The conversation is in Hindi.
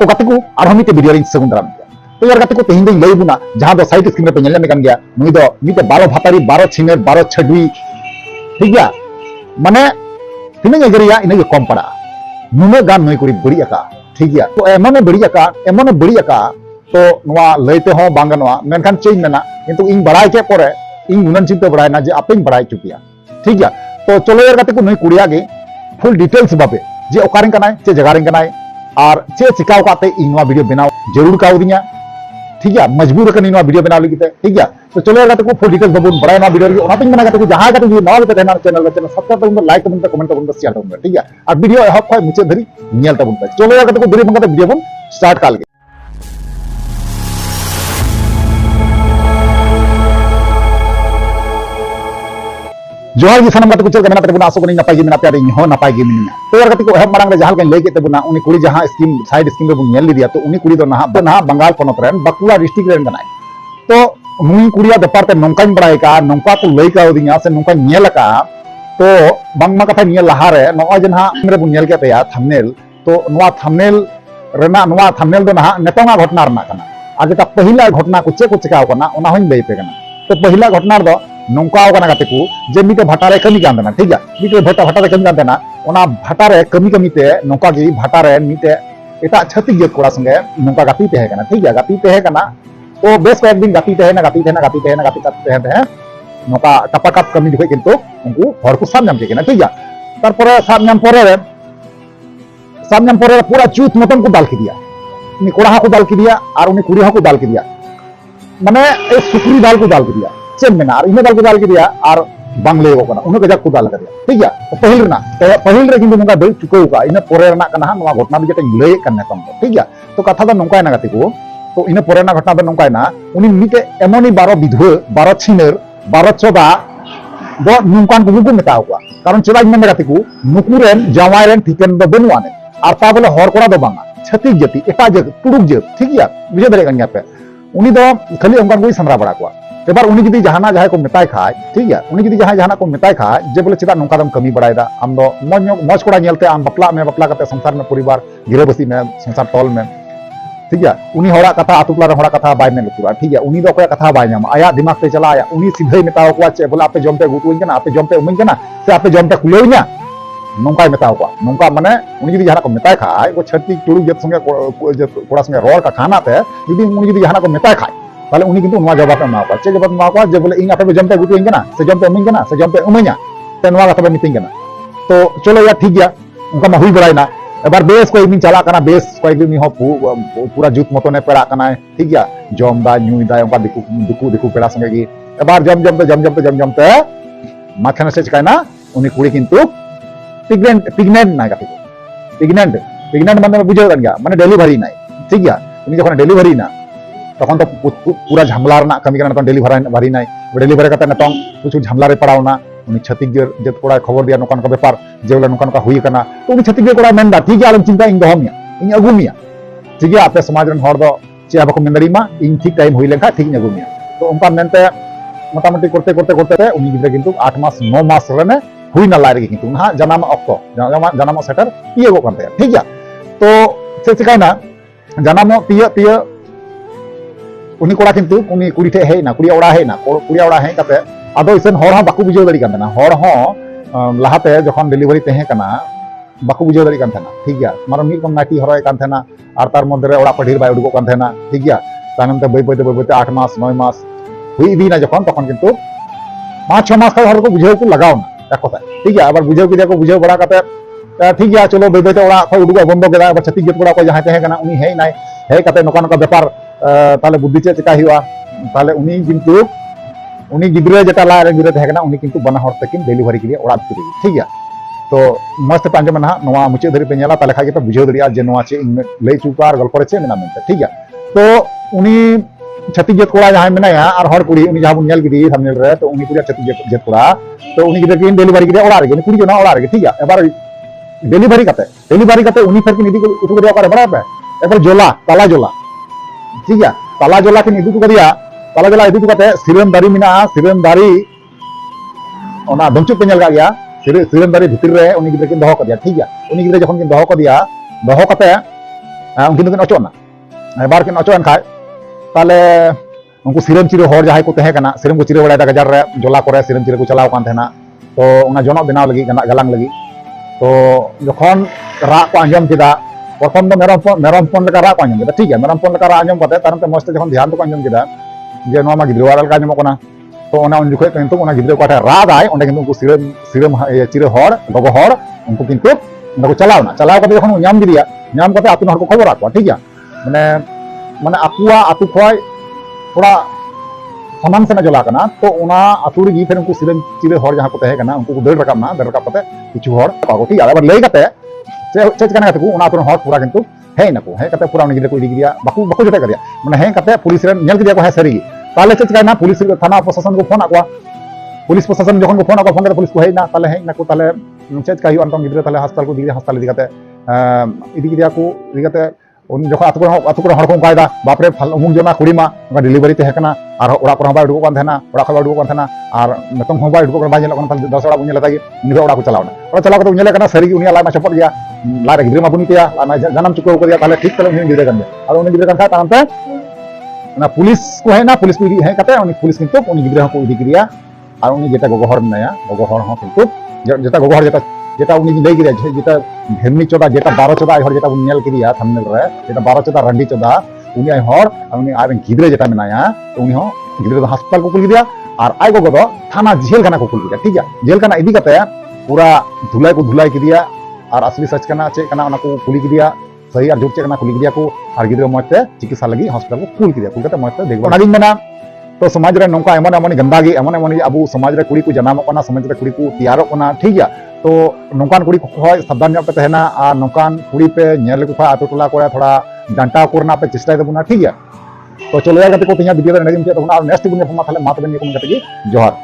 तो गाते को आरो मिटे वीडियो रिंग सगुन दाराम गया तो यार गाते को तेहिं दिन लई बुना जहां दो साइड स्क्रीन पे पेनल में गया नुई दो मिटे 12 भातारी 12 छिनेर 12 छडवी ठीक गया माने तिना एगरिया इने कम पड़ा नुने गान नुई कुड़ी बड़ी अका ठीक गया तो एमने बड़ी अका तो नवा लईते हो बांगनवा मेनखान चेई मेना किंतु इन बड़ाई के परे इन उनन चिंता बड़ायना जे आपे बड़ाई चुकिया ठीक गया तो चलो यार गाते को नुई कुड़िया गे फुल डिटेल्स बाबे जे ओकारिन कनाय चे जगारिन कनाय और चे चिकाव काते इन नवा वीडियो बनाव जरूर कावदिया ठीक है मजबूर करनी नवा वीडियो बनाव लगी ठीक है तो चलो यार गाते को फुल डिटेल्स बाबून बड़ाय नवा वीडियो ओनातिन मना गाते को जहां गाते को नवा गाते रहना चैनल सब्सक्राइब तबन लाइक तबन कमेंट तबन शेयर तबन ठीक है और वीडियो एहब खय मुचे धरी नेल तबन चलो यार गाते को देरी बंगाते वीडियो बन स्टार्ट काल गे जोहार की सानम गाते को चल मेना तेबुना आसो कनी नपाय गे मेना पे इन हो नपाय गे मिनिना तो यार गाते को एहब मारांग रे जहां कन लई के तेबुना उनी कुड़ी जहां स्कीम साइड स्कीम रे बुन नेल लिदिया तो उनी कुड़ी दो ना बंगाल पोनत रेन बाकुड़ा डिस्ट्रिक्ट रेन कनाय तो नुई कुड़िया बेपार ते नौकान बड़ाई का नौका को लई का दिया से नौका नेल का तो बांगमा कथा नियल लहा रे नॉय जे ना रे बुन नेल के तया थंबनेल तो नोआ थंबनेल रेना नोआ थंबनेल दो ना नेतोंगा घटना रना कना आ जेटा पहिला घटना को चे को चिकाव कना ओना होइन लई पे कना तो पहिला घटना दो नौका कना गाते को जे मिटे भाटारे कमी कान देना ठीक है मिटे भाटारे कमी कान देना ओना भाटारे कमी ते नौका गी भाटारे मिटे एटा छत्तीस जत कोड़ा संगे नौका गाती तहे कना ठीक है गाती तहे कना तो बेस को एक दिन गाती तहे नौका टपाटप कमी दिखे किंतु उनको हर को साब नाम के ठीक है तारपरे साब नाम परे पूरा चूत मतन को दाल के दिया उनी कोड़ा को दाल के दिया और उनी कुड़ी को दाल के दिया माने ए सुकरी दाल को दाल के दिया चेम में और इने दाल को दाल के दिया और बांगले को कना उन गजक को दाल के दिया ठीक है तो पहिल रे किंतु नंगा दई चुकौ का इने परे रना कना नवा घटना भी जेटा लई कन नेतम ठीक है तो कथा द नंका ना गाते को तो इन परेना घटना दो नंका ना उनी मिटे एमोनी 12 विधवा 12 छिनेर 12 चोदा दो नुकान को मेता हुआ कारण चेदा मन गाते को नुकुरेन जावाई रेन ठिकन दो बनुआने और ता बोले हर कोड़ा दो बांगा छत्तीस जाति एटा जग तुड़ुक जग ठीक है बुझे दरे गन्या पे उनी दो खाली उनकान को संरा बड़ा को एबार उनी जदी जहाना जाय को मेताय खाय ठीक है उनी जदी जहाना को मेताय खाय जे बोले चेदा नंका दम कमी बड़ायदा आम दो मौज कोड़ा नेलते आम बपला करते संसार में परिवार गिरबसी में संसार तौल में ठीक है उनी होड़ा कथा आतुपला रे होड़ा कथा बाय में लुकुरा ठीक है उनी दो कोया कथा बाय नाम आया दिमाग पे चला आया उनी सीधे मेताव को चे बोला आपे जमते गुतुइन कना आपे जमते उमिन कना से आपे जमते कुलेउ냐 नंका मेताव को नंका माने उनी जदी जहाना को मेताय खाय वो छत्ती टुरु जत संगे कोड़ा संगे रोड का खाना पे जदी उनी जदी जहाना को मेताय खाय ताले उनी किंतु नवा जवाब एमा को चे जवाब एमा को जे बोले इन आपे जमते गुतुइन कना से जमते उमिन कना से जमते उमैया ते नवा कथा मिटिंग कना तो चलो यार ठीक गया उनका मा हुई बड़ायना एबार बेस को दिन चला कना बेस को दिन हो पूरा जुत मतने पेड़ा कना ठीक गया जम दा न्यूई दा उनका दिकु पेड़ा संगे गी एबार जमते माथाना से चिकायना उनी कुड़ी किंतु प्रेगनेंट ना गाते प्रेगनेंट माने बुझे गन गया माने डिलीवरी नाय ठीक गया उनी जखन डिलीवरी ना तखन तो पूरा झमला रना कमी करना तो डिलीवरी नाय डिलीवरी करते ना कुछ झमला रे पड़ावना उनी छत्तीसगढ़ जत कोड़ा खबर दिया नोकान का व्यापार जेवला नोकान का हुई करना तो उनी छत्तीसगढ़ कोड़ा मेंदा ठीक है आलम चिंता इन दहमिया इन अगुमिया ठीक है आपे समाज रन हर दो चे बाको मेंदरी मा इन ठीक टाइम हुई लेखा ठीक अगुमिया तो उनका मेनते मोटामुटी करते उनी गिद्रा किंतु 8 मास 9 मास रने हुई ना लारे किंतु ना जनाम अक्तो जनाम सेटर पिए गो करते ठीक है तो से चिकायना जनाम पिए उनी कोड़ा किंतु उनी कुड़ी ठे है ना कुड़िया ओड़ा है कते आदो इसन हर बाको बुझाव दाड़ी कान हर लाहाते जखन डिलीवरी तहे कना बाको बुझाव दाड़ी कान ठीक गया मारो मिट कोन नाटी हरय कान थेना आर तार मध्य रे ओड़ा पढ़िर बाय उडुगो कान थेना ठीक गया तानम ते बैते 8 मास 9 मास हुई दीना जखन तखन किंतु 5-6 मास हर को बुझाव को लगाव ना एक कथा ठीक है आबार बुझाव किदिया को बुझाव बड़ा कते ठीक गया चलो बैते ओड़ा खय उडुगो बंद केदा आबार छत्तीस जत कोड़ा को जहां तहे कना उनी हेय नाय हेय कते नोका नोका व्यापार ताले बुद्धि चे चिका हुआ ताले उनी किंतु उनी गिद्रे जेटा ला रे गिद्रे तहे कना उनी किंतु बना हर तकिन डिलीवरी के लिए ओड़ा भितर ठीक है तो मस्त पे आंजम ना नवा मुचे धरी पे नेला ताले खागे पे बुझाव दरिया जे नवा चे इन लई चुका और गल्प रे चे मेना मेनते ठीक है तो उनी छत्तीस जत कोड़ा जहां मेनाया और हर कुड़ी उनी जहां नेल गिदी थंबनेल रे तो उनी कुड़ी छत्तीस जत कोड़ा तो उनी गिद्रे किन डिलीवरी के ओड़ा रे कुड़ी जना ओड़ा रे ठीक है एबार डिलीवरी कते उनी फेर किन इदी को उठु दरिया करे बड़ा पे एबार जोला ताला जोला ठीक है ताला जोला किन इदी को दरिया ताला जोला इदी कते सिरम दारी मिना सिरम दारी ओना दमचु पे नेल गा गया सिरम दारी भितर रे उनी गिद्रे किन दोहो कदिया ठीक है उनी गिद्रे जखन किन दोहो कदिया दोहो कते उनकिन दोकिन अचोना एबार किन अचोन खाय ताले उनको सिरम चिरे हर जहां को तहे कना सिरम को चिरे बड़ा गजार रे जला करे सिरम चिरे को चलाव कान थेना तो उना जनक बनाव लगी गलांग लगी तो जखन राग को आंजम किदा प्रथम तो मेरम पन लेका राग को आंजम किदा ठीक है मेरम पन लेका राग आंजम करते तारमते मस्ते जखन ध्यान तो आंजम किदा जे नो मा गिद्रो वाला आंजम कोना तो उना उन जुखे किंतु उना गिद्रो काटे राग आय ओंडे किंतु उनको सिरम चिरे हर गोगो हर उनको किंतु उनको चलावना चलाव करते जखन नाम गिदिया नाम करते आतु हर को खबर आको ठीक है माने माने आकुआ आतु खय थोड़ा समान से जला करना तो उना आतु रे फिर उनको सिरम चिरे हर जहां को तहे कना उनको दर रकाबना दर रकाब करते किछु हर पागो ठीक है अब लई करते चेक करना को उना तो हर पूरा किंतु हे नको हे करते पूरा उन गिद्रो को इदी गिया बाकु बाकु जटे करिया माने हे करते पुलिस रे नेल गिदिया को हे सरी ताले चेक करना पुलिस थाना प्रशासन को फोन आकवा पुलिस प्रशासन जखन को फोन आकवा फोन करते पुलिस को हेना ताले हे नको ताले चेक काई अंतम गिद्रो ताले हस्पताल को इदी करते इदी गिदिया को इदी करते उन जखन आतु को हर को कायदा बापरे उमुक जना कुड़ीमा डिलीवरी तहे कना और ओड़ा को बाय उडुको थेना ओड़ा को उडुको थेना और नतम हो बाय उडुको बाय नेलो कना 10 ओड़ा बुझे लतागी उनी ओड़ा को चलावना ओड़ा चलाव करते उनेले कना सरी उनी लाई मा चपट गया लाई गिद्रो मा बुनी तेया जानम चुको को दिया ताले ठीक तले उनी गिद्रो कन और उनी गिद्रो कन तानते ना पुलिस को है ना पुलिस को इदी है कते उनी पुलिस किंतु उनी गिद्रो को इदी गिया और उनी जेटा गोगोहर मेया गोगोहर हो किंतु जेटा गोगोहर जेटा उनी लई गिया जेटा घेरनी चोदा जेटा 12 चोदा हर जेटा उनी नेल किया थंबनेल रे जेटा 12 चोदा रंडी चोदा उनी आई हर उनी आर गिद्रो जेटा मेनाया तो उनी हो गिद्रो दो हस्पताल को कुल दिया और आई गोगो दो थाना जेल खाना को कुल दिया ठीक है जेल खाना इदी कते पूरा धुलाई की दिया और असली सच कना चे कना उना को कुली दिया सही और झूठ चे कना कुली दिया को और गिद्रो मते चिकित्सा लगी हस्पताल को कुल दिया कुल कते मते देखबो नागिन मेना तो समाज रे नौका एमन एमन गंदागी एमन एमन अबू समाज रे कुड़ी को जनामो कना समाज रे कुड़ी को तैयारो कना ठीक है तो नौकान कुड़ी को सावधान ᱧᱚᱜ पे तहना और नौकान कुड़ी पे नेल को आतु टोला को थोड़ा डांटा करना पे चेष्टा देबुना ठीक है तो चलो यार कते को तिया वीडियो रे नगिन के तो नेक्स्ट बुने फमा थाले मात बन को कते जोहार।